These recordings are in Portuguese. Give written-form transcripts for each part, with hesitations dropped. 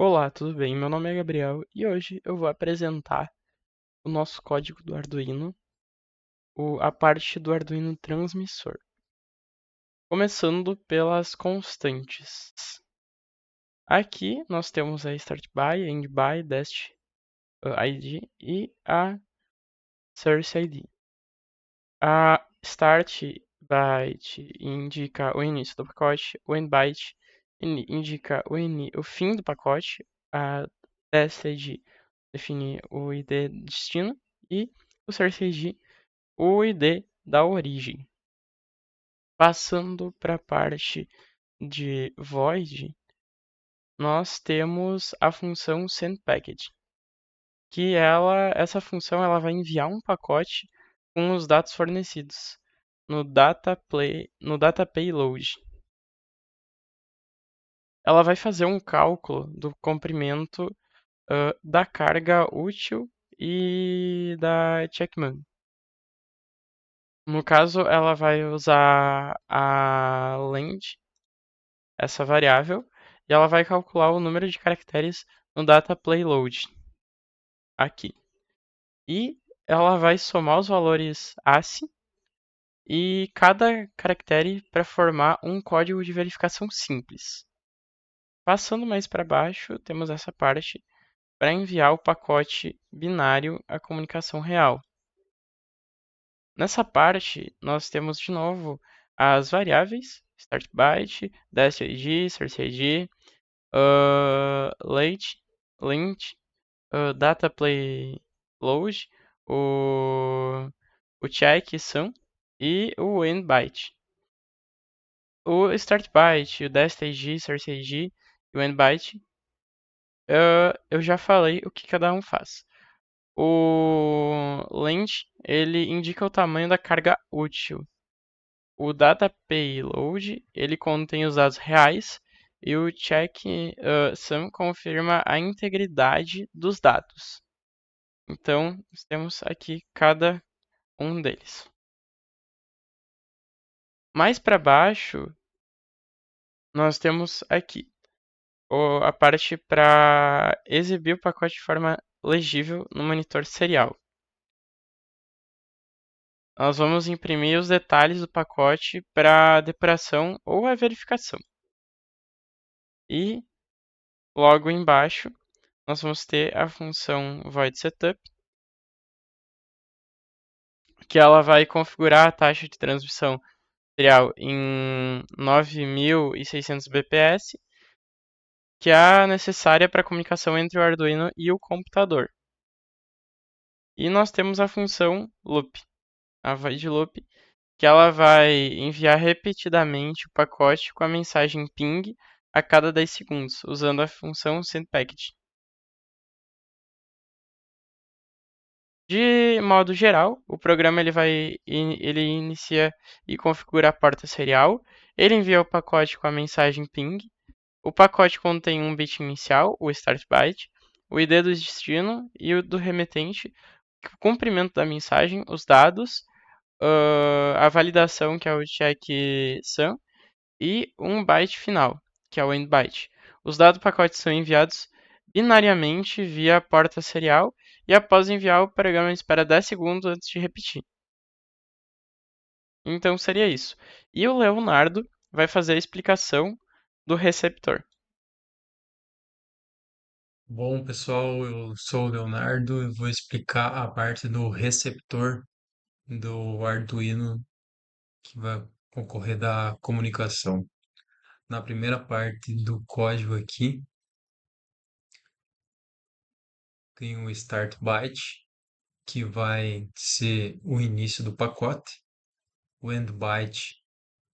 Olá, tudo bem? Meu nome é Gabriel e hoje eu vou apresentar o nosso código do Arduino, a parte do Arduino transmissor. Começando pelas constantes. Aqui nós temos a start by, end by, dest ID e a source ID. A start byte indica o início do pacote, o end byte indica o fim do pacote, a dest ID define o ID destino e o source ID o ID da origem. Passando para a parte de void, nós temos a função sendPackage, que essa função vai enviar um pacote com os dados fornecidos no data payload. Ela vai fazer um cálculo do comprimento da carga útil e da checkman. No caso, ela vai usar a length, essa variável, e ela vai calcular o número de caracteres no data payload aqui. E ela vai somar os valores ASCII e cada caractere para formar um código de verificação simples. Passando mais para baixo, temos essa parte para enviar o pacote binário à comunicação real. Nessa parte, nós temos de novo as variáveis start byte, dest ID, source ID, late, lint, data play load, o check sum e o end byte. O start byte, o dest ID, source ID e o end byte, eu já falei o que cada um faz. O length, ele indica o tamanho da carga útil. O data payload, ele contém os dados reais e o checksum confirma a integridade dos dados. Então, nós temos aqui cada um deles. Mais para baixo, nós temos aqui a parte para exibir o pacote de forma legível no monitor serial. Nós vamos imprimir os detalhes do pacote para depuração ou a verificação. E logo embaixo, nós vamos ter a função voidSetup, que ela vai configurar a taxa de transmissão serial em 9600 bps, que é a necessária para a comunicação entre o Arduino e o computador. E nós temos a função loop, a void loop, que ela vai enviar repetidamente o pacote com a mensagem ping a cada 10 segundos, usando a função sendPackage. De modo geral, o programa ele inicia e configura a porta serial, ele envia o pacote com a mensagem ping, o pacote contém um bit inicial, o start byte, o ID do destino e o do remetente, o comprimento da mensagem, os dados, a validação, que é o checksum, e um byte final, que é o end byte. Os dados do pacote são enviados binariamente via porta serial e após enviar o programa espera 10 segundos antes de repetir. Então seria isso. E o Leonardo vai fazer a explicação do receptor. Bom, pessoal, eu sou o Leonardo e vou explicar a parte do receptor do Arduino que vai ocorrer da comunicação. Na primeira parte do código aqui, tem o start byte, que vai ser o início do pacote, o end byte,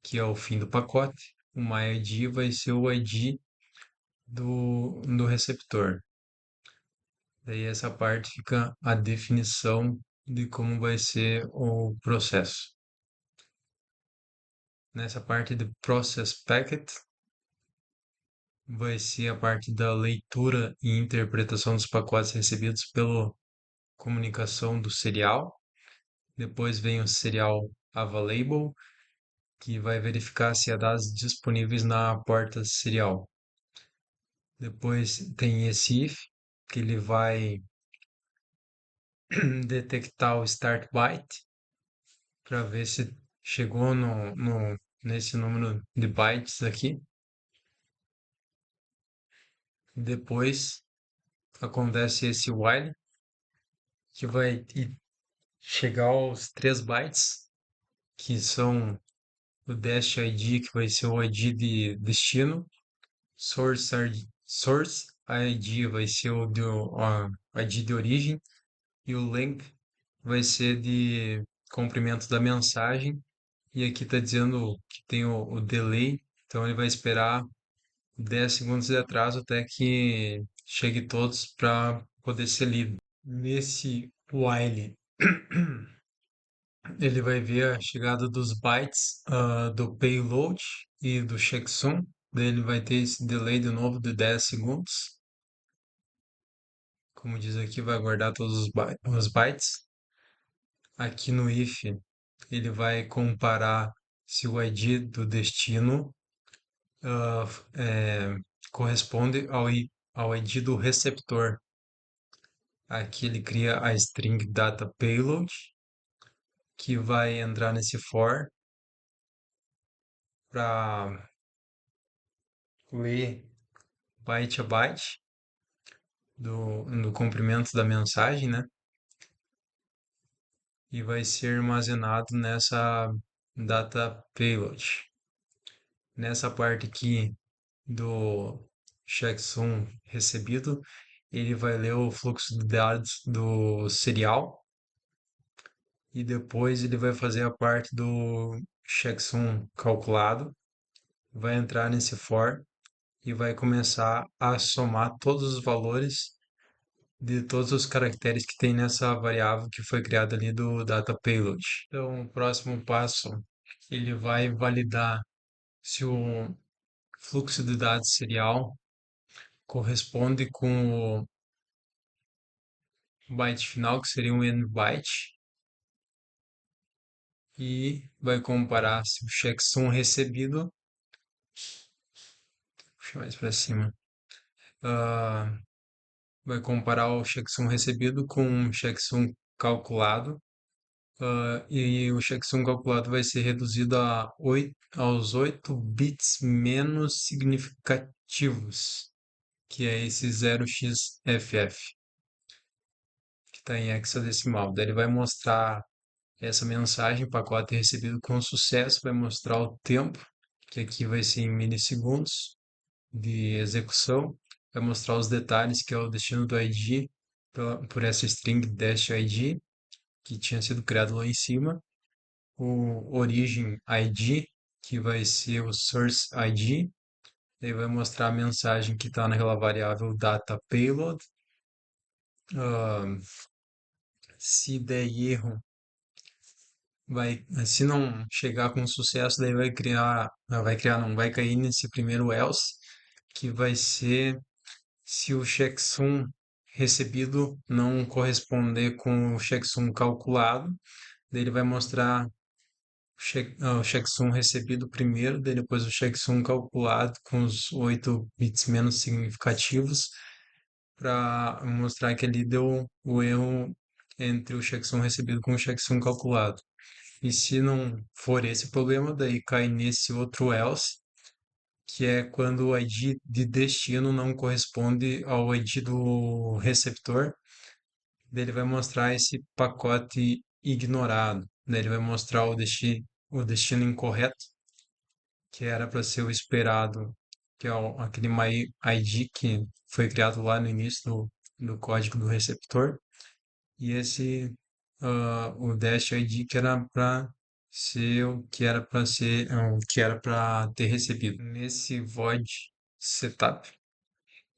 que é o fim do pacote, o myID vai ser o ID do receptor. Daí essa parte fica a definição de como vai ser o processo. Nessa parte de Process Packet, vai ser a parte da leitura e interpretação dos pacotes recebidos pela comunicação do serial. Depois vem o serial available, que vai verificar se há dados disponíveis na porta serial. Depois tem esse if, que ele vai detectar o start byte para ver se chegou nesse número de bytes aqui. Depois acontece esse while, que vai chegar aos 3 bytes, que são o dash ID, que vai ser o ID de destino, source ID vai ser o ID de origem, e o length vai ser de comprimento da mensagem. E aqui está dizendo que tem o delay, então ele vai esperar 10 segundos de atraso até que chegue todos para poder ser lido. Nesse while, ele vai ver a chegada dos bytes do payload e do checksum. Daí ele vai ter esse delay de novo de 10 segundos. Como diz aqui, vai guardar todos os bytes. Aqui no if, ele vai comparar se o ID do destino ah, é, corresponde ao ID do receptor. Aqui ele cria a string data payload, que vai entrar nesse for para ler byte a byte do comprimento da mensagem, né? E vai ser armazenado nessa data payload. Nessa parte aqui do checksum recebido, ele vai ler o fluxo de dados do serial e depois ele vai fazer a parte do checksum calculado, vai entrar nesse for e vai começar a somar todos os valores de todos os caracteres que tem nessa variável que foi criada ali do data payload. Então, o próximo passo, ele vai validar se o fluxo de dados serial corresponde com o byte final, que seria um n byte, e vai comparar se o checksum recebido, puxa mais para cima, ah, vai comparar o checksum recebido com o checksum calculado, e o checksum calculado vai ser reduzido aos 8 bits menos significativos, que é esse 0xFF, que está em hexadecimal. Daí ele vai mostrar essa mensagem, pacote recebido com sucesso, vai mostrar o tempo, que aqui vai ser em milissegundos de execução, vai mostrar os detalhes, que é o destino do ID, por essa string dash ID, que tinha sido criado lá em cima, o origin ID, que vai ser o source ID, daí vai mostrar a mensagem que está naquela variável data payload. Se der erro, se não chegar com sucesso, daí vai cair nesse primeiro else, que vai ser se o checksum recebido não corresponder com o checksum calculado, daí ele vai mostrar o checksum recebido primeiro, daí depois o checksum calculado com os 8 bits menos significativos, para mostrar que ali deu o erro entre o checksum recebido com o checksum calculado. E se não for esse o problema, daí cai nesse outro else, que é quando o ID de destino não corresponde ao ID do receptor. Daí ele vai mostrar esse pacote ignorado. Daí ele vai mostrar o destino incorreto, que era para ser o esperado, que é aquele MyID que foi criado lá no início do código do receptor. E esse, o Dash ID que era para ser o que era para ser, o que era para ter recebido. Nesse void setup,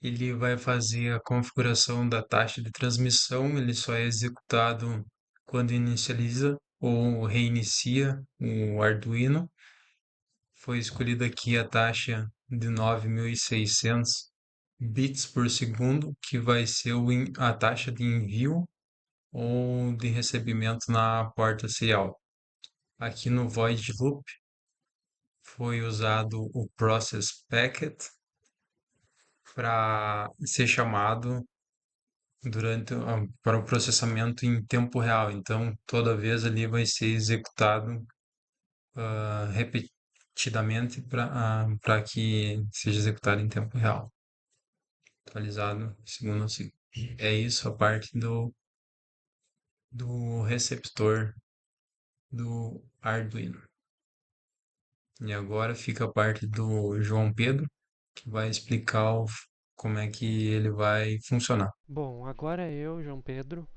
ele vai fazer a configuração da taxa de transmissão, ele só é executado quando inicializa ou reinicia o Arduino. Foi escolhida aqui a taxa de 9.600 bits por segundo, que vai ser a taxa de envio ou de recebimento na porta serial. Aqui no void loop foi usado o process packet, para ser chamado para o processamento em tempo real. Então, toda vez ali vai ser executado repetidamente para que seja executado em tempo real, atualizado segundo o ciclo. É isso a parte do receptor do Arduino. E agora fica a parte do João Pedro, que vai explicar como é que ele vai funcionar. Bom, agora eu, João Pedro,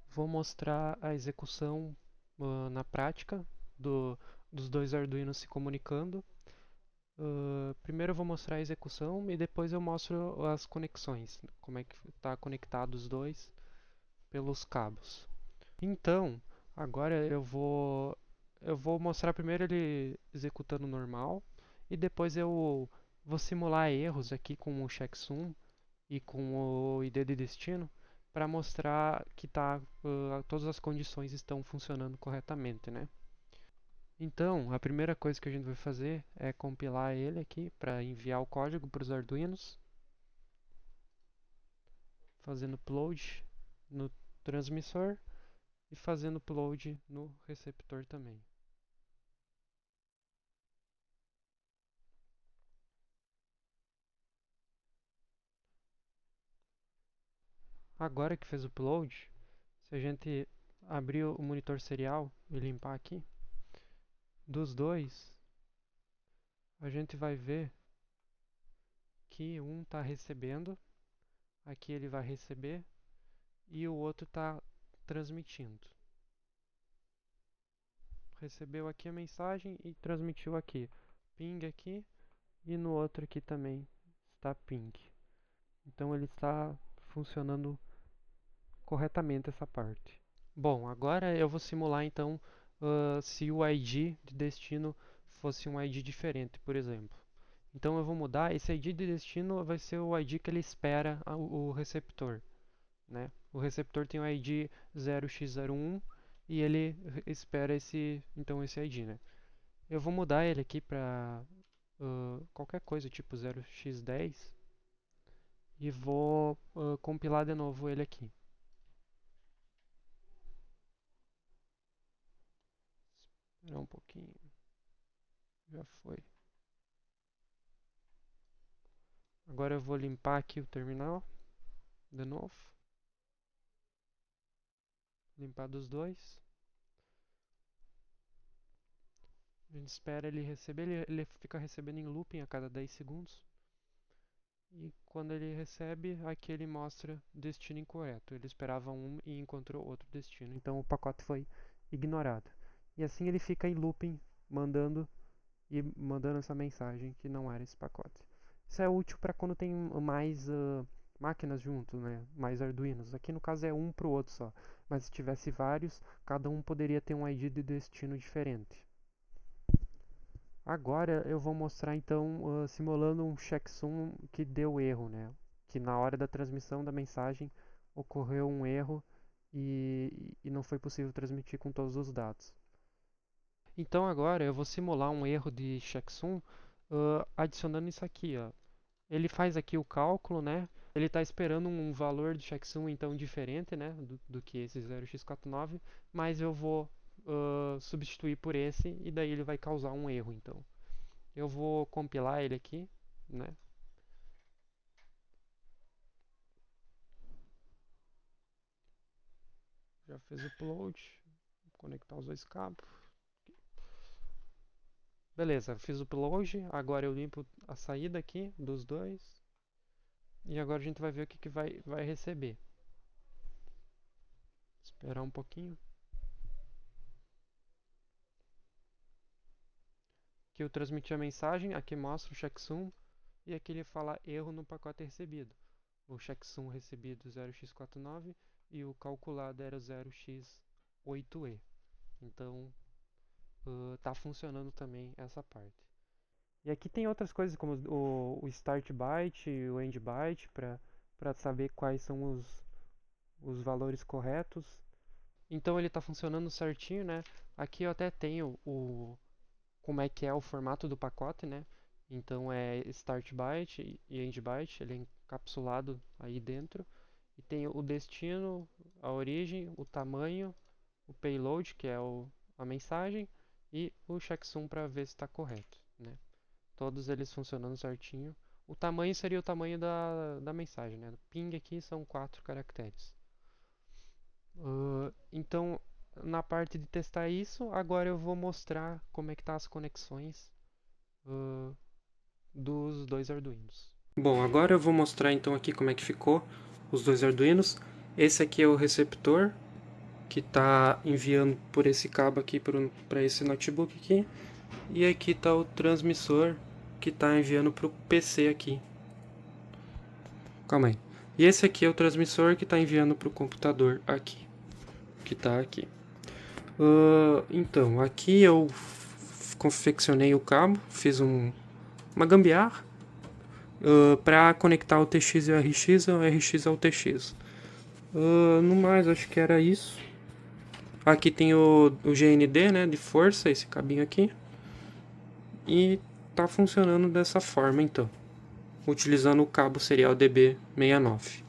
vou mostrar a execução na prática dos dois Arduinos se comunicando. Primeiro eu vou mostrar a execução e depois eu mostro as conexões, como é que está conectado os dois pelos cabos. Então, agora eu vou mostrar primeiro ele executando normal e depois eu vou simular erros aqui com o checksum e com o ID de destino para mostrar que todas as condições estão funcionando corretamente, né? Então, a primeira coisa que a gente vai fazer é compilar ele aqui para enviar o código para os Arduinos, fazendo upload no transmissor e fazendo upload no receptor também. Agora que fez o upload, se a gente abrir o monitor serial e limpar aqui, dos dois, a gente vai ver que um está recebendo, aqui ele vai receber e o outro está transmitindo. Recebeu aqui a mensagem e transmitiu aqui. Ping aqui e no outro aqui também está ping. Então ele está funcionando corretamente essa parte. Bom, agora eu vou simular então se o ID de destino fosse um ID diferente, por exemplo. Então eu vou mudar, esse ID de destino vai ser o ID que ele espera o receptor, né? O receptor tem o ID 0x01 e ele espera então esse ID, né? Eu vou mudar ele aqui para qualquer coisa, tipo 0x10 e vou compilar de novo ele aqui. Esperar um pouquinho. Já foi. Agora eu vou limpar aqui o terminal de novo. Limpar dos dois. A gente espera ele receber, ele fica recebendo em looping a cada 10 segundos. E quando ele recebe, aqui ele mostra destino incorreto. Ele esperava um e encontrou outro destino. Então o pacote foi ignorado. E assim ele fica em looping, mandando essa mensagem que não era esse pacote. Isso é útil para quando tem mais máquinas juntos, né? Mais Arduinos. Aqui no caso é um para o outro só. Mas se tivesse vários, cada um poderia ter um ID de destino diferente. Agora eu vou mostrar então simulando um checksum que deu erro, né? Que na hora da transmissão da mensagem ocorreu um erro e não foi possível transmitir com todos os dados. Então agora eu vou simular um erro de checksum adicionando isso aqui, ó. Ele faz aqui o cálculo, né? Ele está esperando um valor de checksum então diferente, né? Do que esse 0x49, mas eu vou substituir por esse e daí ele vai causar um erro, então. Eu vou compilar ele aqui, né? Já fez o upload, vou conectar os dois cabos. Beleza, fiz o upload, agora eu limpo a saída aqui dos dois. E agora a gente vai ver o que vai receber. Esperar um pouquinho. Aqui eu transmiti a mensagem, aqui mostra o checksum e aqui ele fala erro no pacote recebido. O checksum recebido 0x49 e o calculado era 0x8e. Então tá funcionando também essa parte. E aqui tem outras coisas como o start byte e o end byte para saber quais são os valores corretos. Então ele está funcionando certinho, né? Aqui eu até tenho como é que é o formato do pacote, né? Então é start byte e end byte, ele capsulado aí dentro. E tem o destino, a origem, o tamanho, o payload, que é a mensagem, e o checksum para ver se está correto, né? Todos eles funcionando certinho. O tamanho seria o tamanho da mensagem, né? O ping aqui são 4 caracteres. Então, na parte de testar isso, agora eu vou mostrar como é que tá as conexões dos dois Arduinos. Bom, agora eu vou mostrar então aqui como é que ficou os dois Arduinos. Esse aqui é o receptor que está enviando por esse cabo aqui para esse notebook aqui. E aqui está o transmissor que está enviando para o PC aqui. Calma aí. E esse aqui é o transmissor que está enviando para o computador aqui. Que está aqui. Então, aqui eu confeccionei o cabo, fiz uma gambiarra para conectar o TX e o RX ao TX. No mais, acho que era isso. Aqui tem o GND, né, de força, esse cabinho aqui. E tá funcionando dessa forma, então, utilizando o cabo serial DB69.